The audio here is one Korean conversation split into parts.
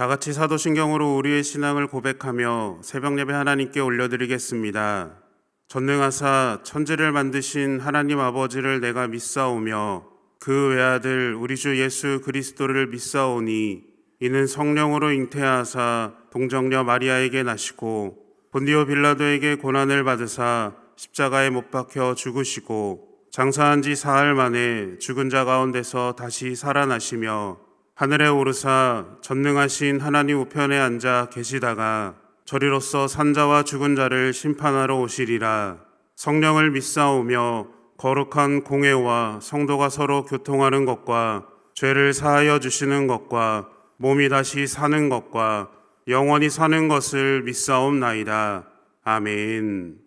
다 같이 사도신경으로 우리의 신앙을 고백하며 새벽 예배 하나님께 올려드리겠습니다. 전능하사 천지를 만드신 하나님 아버지를 내가 믿사오며 그 외아들 우리 주 예수 그리스도를 믿사오니 이는 성령으로 잉태하사 동정녀 마리아에게 나시고 본디오 빌라도에게 고난을 받으사 십자가에 못 박혀 죽으시고 장사한 지 사흘 만에 죽은 자 가운데서 다시 살아나시며 하늘에 오르사 전능하신 하나님 우편에 앉아 계시다가 저리로서 산자와 죽은 자를 심판하러 오시리라. 성령을 믿사오며 거룩한 공회와 성도가 서로 교통하는 것과 죄를 사하여 주시는 것과 몸이 다시 사는 것과 영원히 사는 것을 믿사옵나이다. 아멘.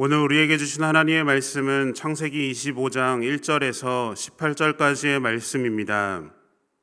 오늘 우리에게 주신 하나님의 말씀은 창세기 25장 1절에서 18절까지의 말씀입니다.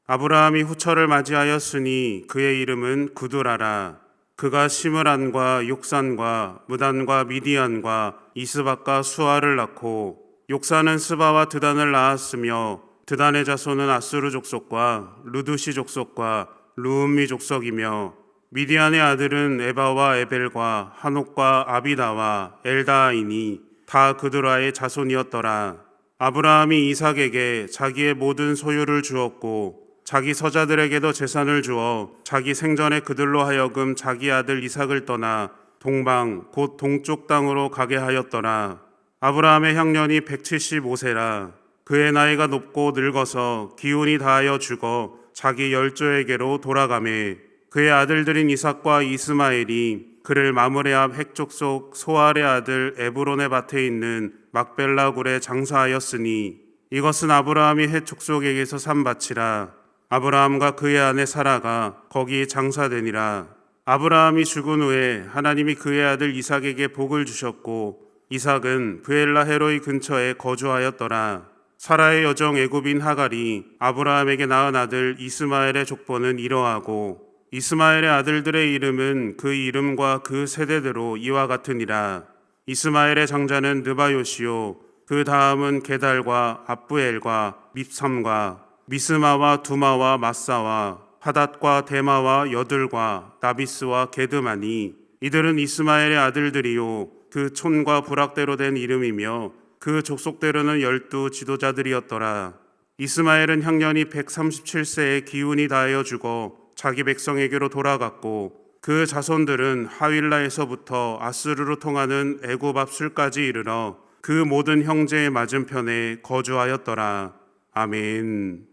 아브라함이 후처를 맞이하였으니 그의 이름은 구두라라. 그가 시므란과 욕산과 무단과 미디안과 이스박과 수아를 낳고 욕산은 스바와 드단을 낳았으며 드단의 자손은 아수르 족속과 루두시 족속과 루음미 족속이며 미디안의 아들은 에바와 에벨과 한옥과 아비다와 엘다이니 다 그드라의 자손이었더라. 아브라함이 이삭에게 자기의 모든 소유를 주었고 자기 서자들에게도 재산을 주어 자기 생전에 그들로 하여금 자기 아들 이삭을 떠나 동방 곧 동쪽 땅으로 가게 하였더라. 아브라함의 향년이 175세라. 그의 나이가 높고 늙어서 기운이 다하여 죽어 자기 열조에게로 돌아가매 그의 아들들인 이삭과 이스마엘이 그를 마므레 앞 핵족속 소알의 아들 에브론의 밭에 있는 막벨라 굴에 장사하였으니 이것은 아브라함이 헷 족속에게서 산 밭이라. 아브라함과 그의 아내 사라가 거기 장사되니라. 아브라함이 죽은 후에 하나님이 그의 아들 이삭에게 복을 주셨고 이삭은 브엘라 헤로이 근처에 거주하였더라. 사라의 여종 애굽인 하갈이 아브라함에게 낳은 아들 이스마엘의 족보는 이러하고 이스마엘의 아들들의 이름은 그 이름과 그 세대대로 이와 같으니라. 이스마엘의 장자는 느바요시요, 그 다음은 게달과 압부엘과 밉삼과 미스마와 두마와 마사와 하닷과 데마와 여들과 나비스와 게드마니, 이들은 이스마엘의 아들들이요 그 촌과 부락대로 된 이름이며 그 족속대로는 12 지도자들이었더라. 이스마엘은 향년이 137세에 기운이 다하여 죽어 자기 백성에게로 돌아갔고, 그 자손들은 하윌라에서부터 아스르로 통하는 애굽 앞술까지 이르러 그 모든 형제의 맞은편에 거주하였더라. 아멘.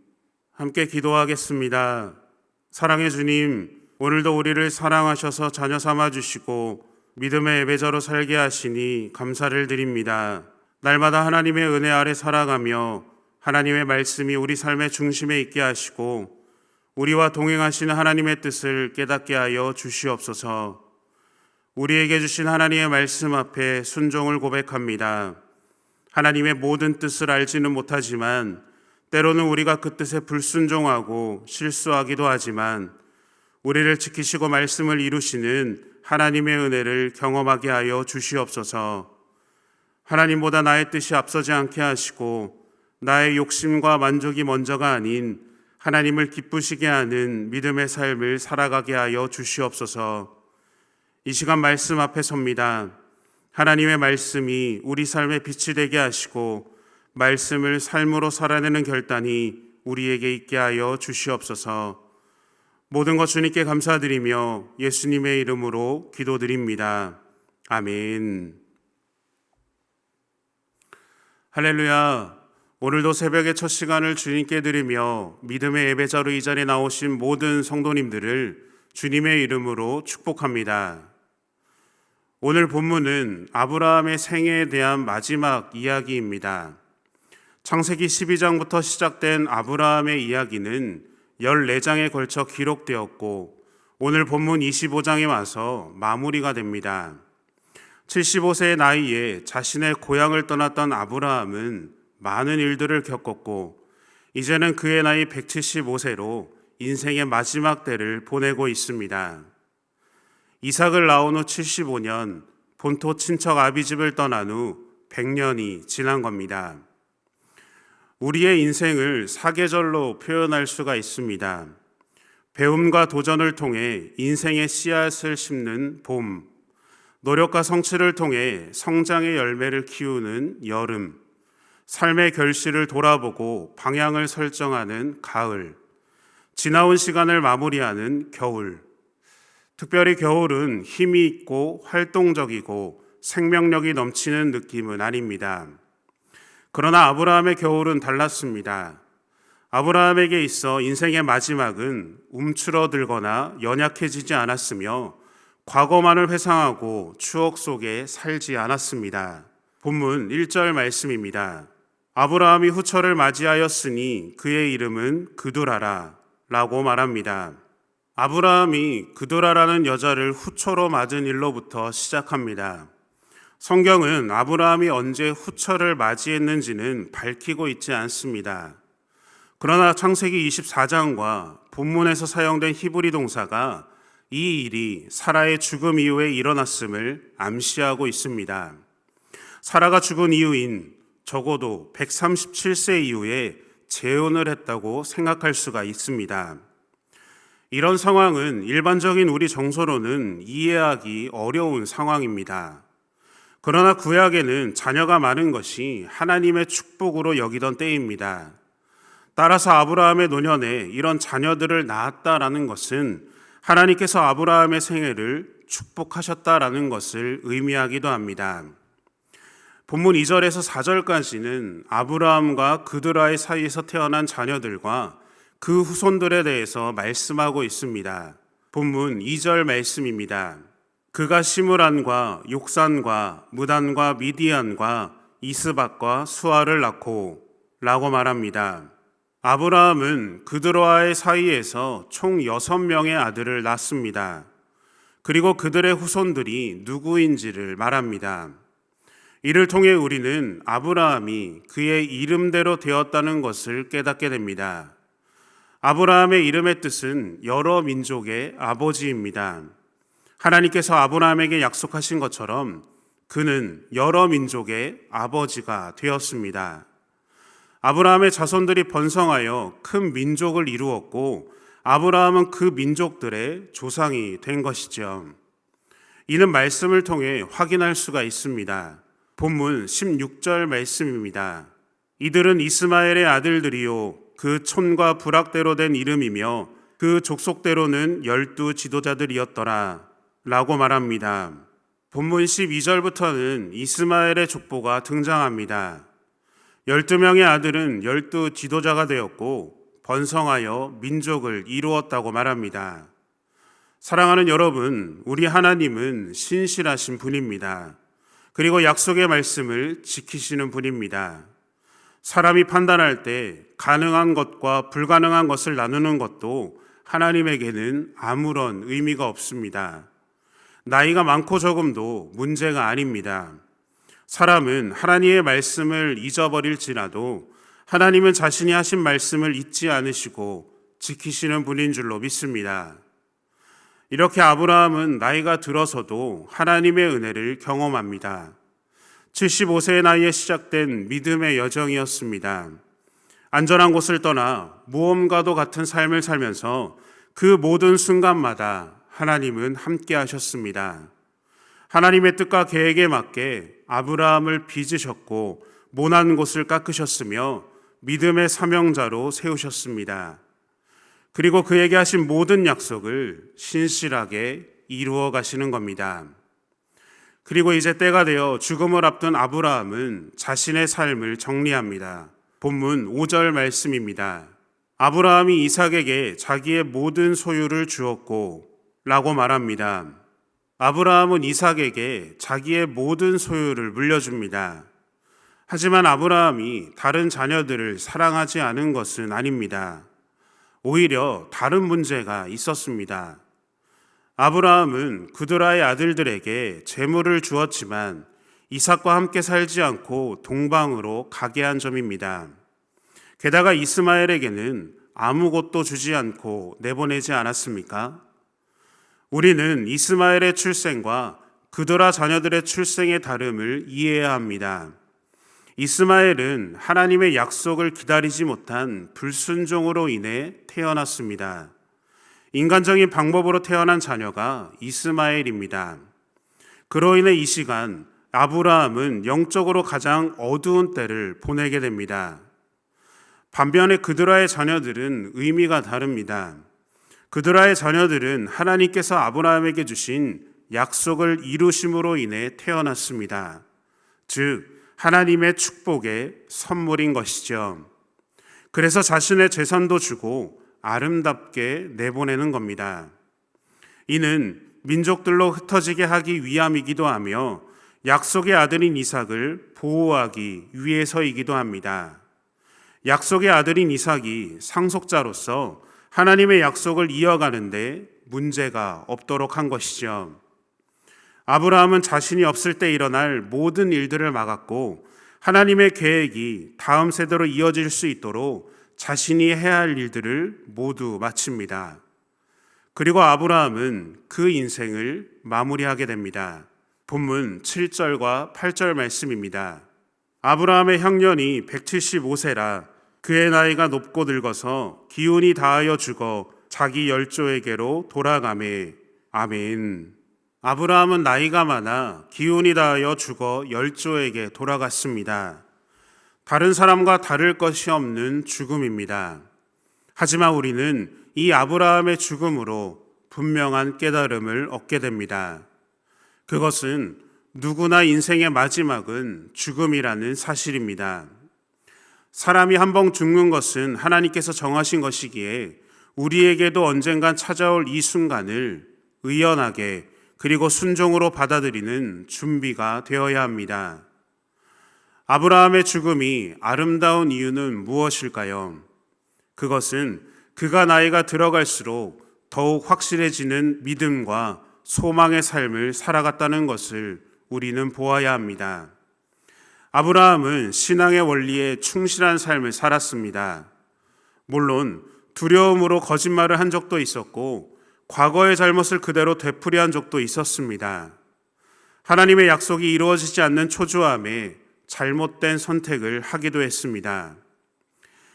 함께 기도하겠습니다. 사랑의 주님, 오늘도 우리를 사랑하셔서 자녀 삼아 주시고 믿음의 예배자로 살게 하시니 감사를 드립니다. 날마다 하나님의 은혜 아래 살아가며 하나님의 말씀이 우리 삶의 중심에 있게 하시고 우리와 동행하시는 하나님의 뜻을 깨닫게 하여 주시옵소서. 우리에게 주신 하나님의 말씀 앞에 순종을 고백합니다. 하나님의 모든 뜻을 알지는 못하지만 때로는 우리가 그 뜻에 불순종하고 실수하기도 하지만 우리를 지키시고 말씀을 이루시는 하나님의 은혜를 경험하게 하여 주시옵소서. 하나님보다 나의 뜻이 앞서지 않게 하시고 나의 욕심과 만족이 먼저가 아닌 하나님을 기쁘시게 하는 믿음의 삶을 살아가게 하여 주시옵소서. 이 시간 말씀 앞에 섭니다. 하나님의 말씀이 우리 삶의 빛이 되게 하시고 말씀을 삶으로 살아내는 결단이 우리에게 있게 하여 주시옵소서. 모든 것 주님께 감사드리며 예수님의 이름으로 기도드립니다. 아멘. 할렐루야. 오늘도 새벽의 첫 시간을 주님께 드리며 믿음의 예배자로 이 자리에 나오신 모든 성도님들을 주님의 이름으로 축복합니다. 오늘 본문은 아브라함의 생애에 대한 마지막 이야기입니다. 창세기 12장부터 시작된 아브라함의 이야기는 14장에 걸쳐 기록되었고 오늘 본문 25장에 와서 마무리가 됩니다. 75세의 나이에 자신의 고향을 떠났던 아브라함은 많은 일들을 겪었고 이제는 그의 나이 175세로 인생의 마지막 때를 보내고 있습니다. 이삭을 낳은 후 75년 본토 친척 아비집을 떠난 후 100년이 지난 겁니다. 우리의 인생을 사계절로 표현할 수가 있습니다. 배움과 도전을 통해 인생의 씨앗을 심는 봄, 노력과 성취를 통해 성장의 열매를 키우는 여름, 삶의 결실을 돌아보고 방향을 설정하는 가을, 지나온 시간을 마무리하는 겨울. 특별히 겨울은 힘이 있고 활동적이고 생명력이 넘치는 느낌은 아닙니다. 그러나 아브라함의 겨울은 달랐습니다. 아브라함에게 있어 인생의 마지막은 움츠러들거나 연약해지지 않았으며 과거만을 회상하고 추억 속에 살지 않았습니다. 본문 1절 말씀입니다. 아브라함이 후처를 맞이하였으니 그의 이름은 그두라라 라고 말합니다. 아브라함이 그두라라는 여자를 후처로 맞은 일로부터 시작합니다. 성경은 아브라함이 언제 후처를 맞이했는지는 밝히고 있지 않습니다. 그러나 창세기 24장과 본문에서 사용된 히브리 동사가 이 일이 사라의 죽음 이후에 일어났음을 암시하고 있습니다. 사라가 죽은 이후인 적어도 137세 이후에 재혼을 했다고 생각할 수가 있습니다. 이런 상황은 일반적인 우리 정서로는 이해하기 어려운 상황입니다. 그러나 구약에는 자녀가 많은 것이 하나님의 축복으로 여기던 때입니다. 따라서 아브라함의 노년에 이런 자녀들을 낳았다라는 것은 하나님께서 아브라함의 생애를 축복하셨다라는 것을 의미하기도 합니다. 본문 2절에서 4절까지는 아브라함과 그드라의 사이에서 태어난 자녀들과 그 후손들에 대해서 말씀하고 있습니다. 본문 2절 말씀입니다. 그가 시므란과 욕산과 무단과 미디안과 이스박과 수아를 낳고 라고 말합니다. 아브라함은 그들과의 사이에서 총 6명의 아들을 낳습니다. 그리고 그들의 후손들이 누구인지를 말합니다. 이를 통해 우리는 아브라함이 그의 이름대로 되었다는 것을 깨닫게 됩니다. 아브라함의 이름의 뜻은 여러 민족의 아버지입니다. 하나님께서 아브라함에게 약속하신 것처럼 그는 여러 민족의 아버지가 되었습니다. 아브라함의 자손들이 번성하여 큰 민족을 이루었고 아브라함은 그 민족들의 조상이 된 것이죠. 이는 말씀을 통해 확인할 수가 있습니다. 본문 16절 말씀입니다. 이들은 이스마엘의 아들들이요 그 촌과 부락대로 된 이름이며 그 족속대로는 12 지도자들이었더라 라고 말합니다. 본문 12절부터는 이스마엘의 족보가 등장합니다. 12명의 아들은 12 지도자가 되었고 번성하여 민족을 이루었다고 말합니다. 사랑하는 여러분, 우리 하나님은 신실하신 분입니다. 그리고 약속의 말씀을 지키시는 분입니다. 사람이 판단할 때 가능한 것과 불가능한 것을 나누는 것도 하나님에게는 아무런 의미가 없습니다. 나이가 많고 적음도 문제가 아닙니다. 사람은 하나님의 말씀을 잊어버릴지라도 하나님은 자신이 하신 말씀을 잊지 않으시고 지키시는 분인 줄로 믿습니다. 이렇게 아브라함은 나이가 들어서도 하나님의 은혜를 경험합니다. 75세의 나이에 시작된 믿음의 여정이었습니다. 안전한 곳을 떠나 모험과도 같은 삶을 살면서 그 모든 순간마다 하나님은 함께 하셨습니다. 하나님의 뜻과 계획에 맞게 아브라함을 빚으셨고 모난 곳을 깎으셨으며 믿음의 사명자로 세우셨습니다. 그리고 그에게 하신 모든 약속을 신실하게 이루어 가시는 겁니다. 그리고 이제 때가 되어 죽음을 앞둔 아브라함은 자신의 삶을 정리합니다. 본문 5절 말씀입니다. 아브라함이 이삭에게 자기의 모든 소유를 주었고 라고 말합니다. 아브라함은 이삭에게 자기의 모든 소유를 물려줍니다. 하지만 아브라함이 다른 자녀들을 사랑하지 않은 것은 아닙니다. 오히려 다른 문제가 있었습니다. 아브라함은 그드라의 아들들에게 재물을 주었지만 이삭과 함께 살지 않고 동방으로 가게 한 점입니다. 게다가 이스마엘에게는 아무것도 주지 않고 내보내지 않았습니까? 우리는 이스마엘의 출생과 그드라 자녀들의 출생의 다름을 이해해야 합니다. 이스마엘은 하나님의 약속을 기다리지 못한 불순종으로 인해 태어났습니다. 인간적인 방법으로 태어난 자녀가 이스마엘입니다. 그로 인해 이 시간 아브라함은 영적으로 가장 어두운 때를 보내게 됩니다. 반면에 그드라의 자녀들은 의미가 다릅니다. 그드라의 자녀들은 하나님께서 아브라함에게 주신 약속을 이루심으로 인해 태어났습니다. 즉 하나님의 축복의 선물인 것이죠. 그래서 자신의 재산도 주고 아름답게 내보내는 겁니다. 이는 민족들로 흩어지게 하기 위함이기도 하며 약속의 아들인 이삭을 보호하기 위해서이기도 합니다. 약속의 아들인 이삭이 상속자로서 하나님의 약속을 이어가는데 문제가 없도록 한 것이죠. 아브라함은 자신이 없을 때 일어날 모든 일들을 막았고 하나님의 계획이 다음 세대로 이어질 수 있도록 자신이 해야 할 일들을 모두 마칩니다. 그리고 아브라함은 그 인생을 마무리하게 됩니다. 본문 7절과 8절 말씀입니다. 아브라함의 형년이 175세라 그의 나이가 높고 늙어서 기운이 다하여 죽어 자기 열조에게로 돌아가매. 아멘. 아브라함은 나이가 많아 기운이 다하여 죽어 열조에게 돌아갔습니다. 다른 사람과 다를 것이 없는 죽음입니다. 하지만 우리는 이 아브라함의 죽음으로 분명한 깨달음을 얻게 됩니다. 그것은 누구나 인생의 마지막은 죽음이라는 사실입니다. 사람이 한 번 죽는 것은 하나님께서 정하신 것이기에 우리에게도 언젠간 찾아올 이 순간을 의연하게 그리고 순종으로 받아들이는 준비가 되어야 합니다. 아브라함의 죽음이 아름다운 이유는 무엇일까요? 그것은 그가 나이가 들어갈수록 더욱 확실해지는 믿음과 소망의 삶을 살아갔다는 것을 우리는 보아야 합니다. 아브라함은 신앙의 원리에 충실한 삶을 살았습니다. 물론 두려움으로 거짓말을 한 적도 있었고 과거의 잘못을 그대로 되풀이한 적도 있었습니다. 하나님의 약속이 이루어지지 않는 초조함에 잘못된 선택을 하기도 했습니다.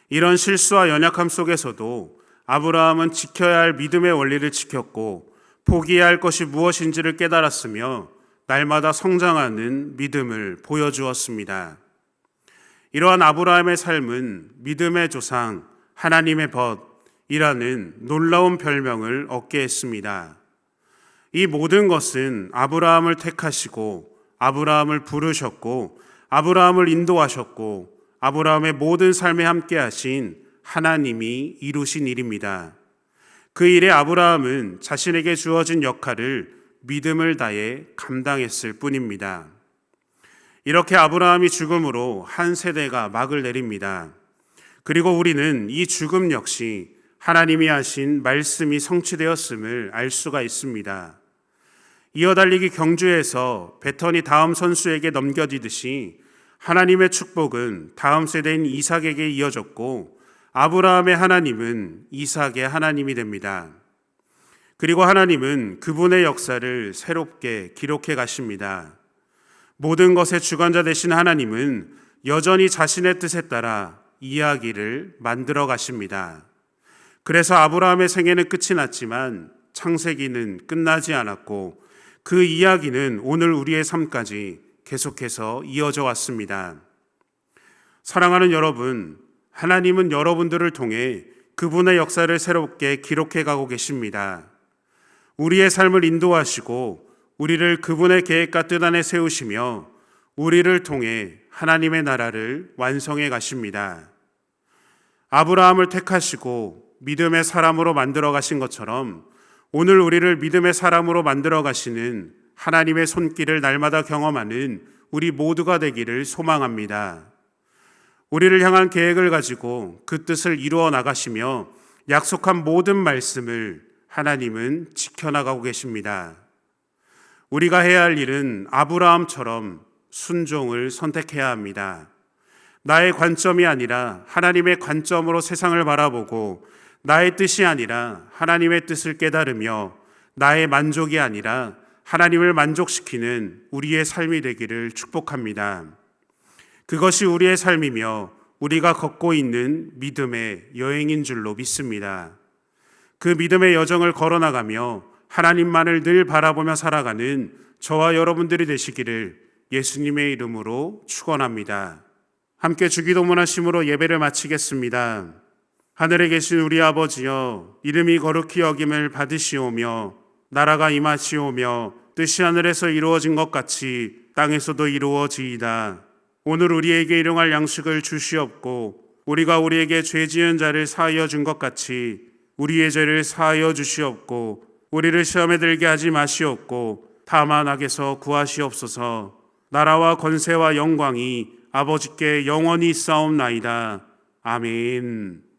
이런 실수와 연약함 속에서도 아브라함은 지켜야 할 믿음의 원리를 지켰고 포기해야 할 것이 무엇인지를 깨달았으며 날마다 성장하는 믿음을 보여주었습니다. 이러한 아브라함의 삶은 믿음의 조상, 하나님의 벗이라는 놀라운 별명을 얻게 했습니다. 이 모든 것은 아브라함을 택하시고 아브라함을 부르셨고 아브라함을 인도하셨고 아브라함의 모든 삶에 함께 하신 하나님이 이루신 일입니다. 그 일에 아브라함은 자신에게 주어진 역할을 믿음을 다해 감당했을 뿐입니다. 이렇게 아브라함이 죽음으로 한 세대가 막을 내립니다. 그리고 우리는 이 죽음 역시 하나님이 하신 말씀이 성취되었음을 알 수가 있습니다. 이어달리기 경주에서 배턴이 다음 선수에게 넘겨지듯이 하나님의 축복은 다음 세대인 이삭에게 이어졌고 아브라함의 하나님은 이삭의 하나님이 됩니다. 그리고 하나님은 그분의 역사를 새롭게 기록해 가십니다. 모든 것의 주관자 되신 하나님은 여전히 자신의 뜻에 따라 이야기를 만들어 가십니다. 그래서 아브라함의 생애는 끝이 났지만 창세기는 끝나지 않았고 그 이야기는 오늘 우리의 삶까지 계속해서 이어져 왔습니다. 사랑하는 여러분, 하나님은 여러분들을 통해 그분의 역사를 새롭게 기록해 가고 계십니다. 우리의 삶을 인도하시고 우리를 그분의 계획과 뜻 안에 세우시며 우리를 통해 하나님의 나라를 완성해 가십니다. 아브라함을 택하시고 믿음의 사람으로 만들어 가신 것처럼 오늘 우리를 믿음의 사람으로 만들어 가시는 하나님의 손길을 날마다 경험하는 우리 모두가 되기를 소망합니다. 우리를 향한 계획을 가지고 그 뜻을 이루어 나가시며 약속한 모든 말씀을 하나님은 지켜나가고 계십니다. 우리가 해야 할 일은 아브라함처럼 순종을 선택해야 합니다. 나의 관점이 아니라 하나님의 관점으로 세상을 바라보고 나의 뜻이 아니라 하나님의 뜻을 깨달으며 나의 만족이 아니라 하나님을 만족시키는 우리의 삶이 되기를 축복합니다. 그것이 우리의 삶이며 우리가 걷고 있는 믿음의 여행인 줄로 믿습니다. 그 믿음의 여정을 걸어나가며 하나님만을 늘 바라보며 살아가는 저와 여러분들이 되시기를 예수님의 이름으로 축원합니다. 함께 주기도문 하심으로 예배를 마치겠습니다. 하늘에 계신 우리 아버지여, 이름이 거룩히 여김을 받으시오며 나라가 임하시오며 뜻이 하늘에서 이루어진 것 같이 땅에서도 이루어지이다. 오늘 우리에게 일용할 양식을 주시옵고 우리가 우리에게 죄 지은 자를 사하여 준 것 같이 우리의 죄를 사하여 주시옵고 우리를 시험에 들게 하지 마시옵고 다만 악에서 구하시옵소서. 나라와 권세와 영광이 아버지께 영원히 있사옵나이다. 아멘.